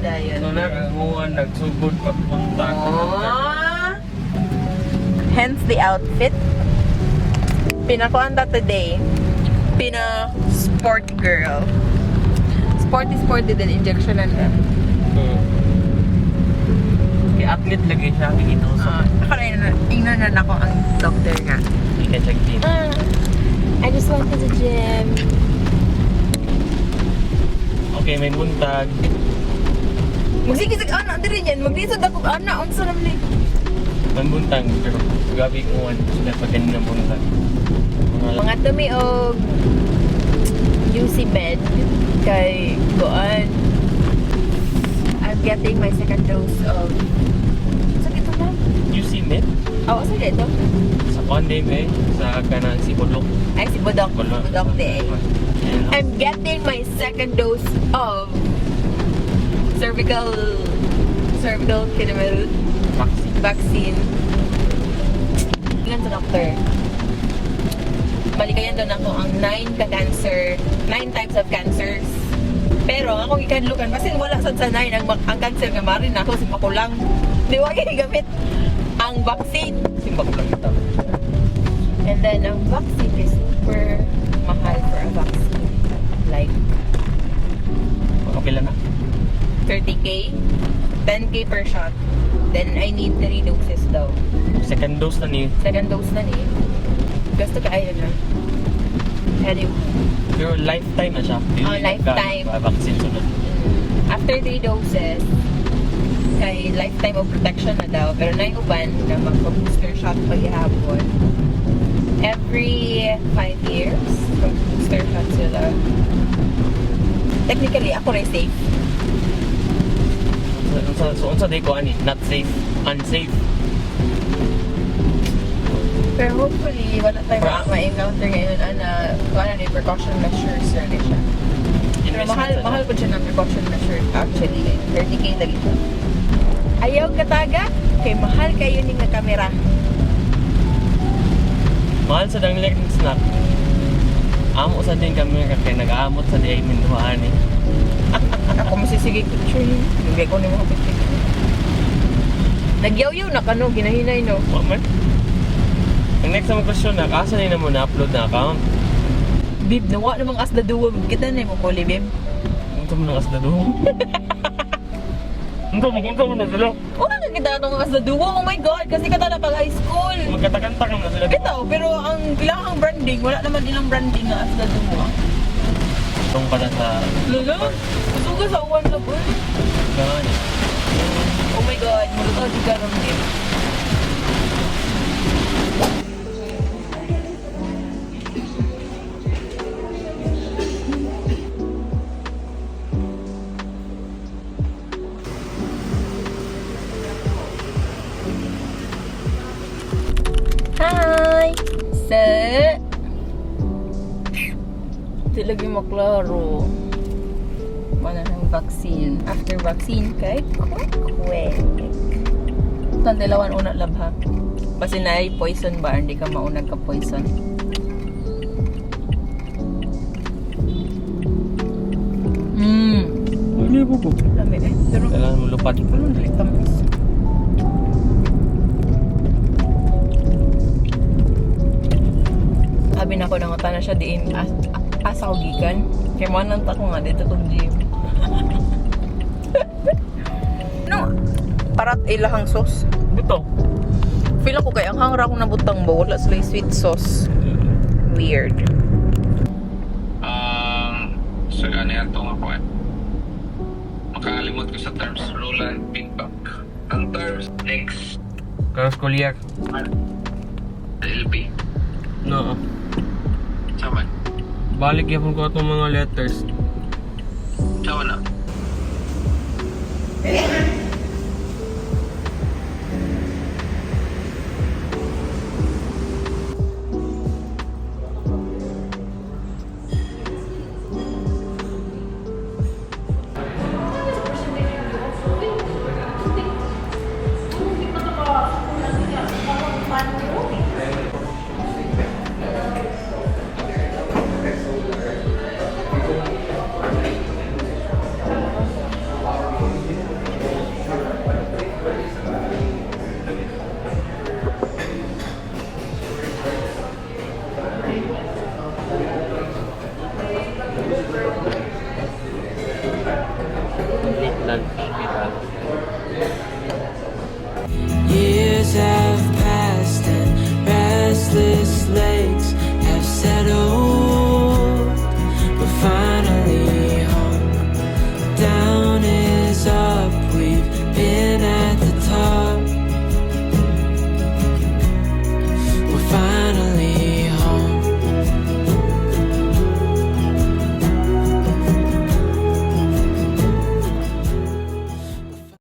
dayon. So nakakuha, nagsugod pagpunta. Oh. Hence the outfit. Pinakuanta today. Sporty girl. Sporty din injection na. Kay athlete lagi siya ito. So, Ingnan na ako ang doctor nga. ika-check din. I just went to the gym. Okay, may buntag. Magsigisig ana diri yan. Maglisod ako ana unsa naman ni. May buntag, pero gabi ko sila pa ganun na buntag. Mga tumi og UC bed kay Goan. I'm getting my second dose of sakit na. You see me? Oh, sa dito? Sa Condem sa kanang si Budok. Ay, si Budok. Budok de. I'm getting my second dose of cervical kinamel vaccine. Ilan sa doctor? Malikayan doon ako ang 9 types of cancers. Pero ako gikanlukan kasi wala sad sa 9 ang cancer nga marin ako si makulang. Di wa gyud gamit ang vaccine. Si makulang ito. And then ang vaccine is super mahal for a vaccine. Like Okay lang na. 30k, 10k per shot. Then I need 3 doses daw. Second dose na ni. Second dose na ni. Gusto ka ayun na. Anyway. Pero lifetime na siya. Oh, lifetime. Vaccine sunod. After 3 doses, kay lifetime of protection na daw. Pero naiuban na magpa-booster shot paghihapon. Every 5 years, mag-booster shot sila. Technically, ako rin safe. So, unsa day ko ani? Not safe. Unsafe. Pero hopefully, wala tayong ma-encounter ngayon na kung ano yung precaution measures na siya. Pero mahal po siya ng precaution measure actually. 30k na dito. Ayaw kataga, kay mahal kayo ning nga kamera. Mahal sa danglig ng snack. Amo sa din kami kay nag-aamot sa di ay minduhaan eh. Ako masisige picture niyo. Hindi ko ni mga picture. Nagyaw-yaw na kano, ginahinay no. What man? Ang next na question na, asa na mo na-upload na account? Bib, nawa namang asda duwa. Kita na mo kuli, Bib. Unsa mo nang asda doon? Unsa mo na sila? Una na kita itong asda duwa. Oh my God, kasi kata na pag high school. Magkatakanta ka na sila. Bitaw, pero ang kailangang branding, wala naman ilang branding nga asda duwa. Itong pala sa... Lala, masuga sa uwan na po. Gani. Oh my God, mulutaw di ka rin din. Hi! Di lagi maklaro. Mana ng vaccine. After vaccine kay quick. Tandelawan una labha. Basi na ay poison ba? Hindi ka maunag ka poison. Hindi po po. Lami eh. Pero Kailangan mo lupad. ano dali tamis? Sabi na ko nangota na siya diin asa ko gikan. Kaya mo nang tako nga dito tong gym. No, parat ilahang sauce. Buto. Feel ako kay ang hangra akong nabutang ba wala sila yung sweet sauce. Weird. So ano yan ito nga po eh. Makakalimot ko sa terms Roland feedback. Ang terms next Karos Kuliak. LP. No. Sama. Balik yapon ko itong mga letters. Sama na.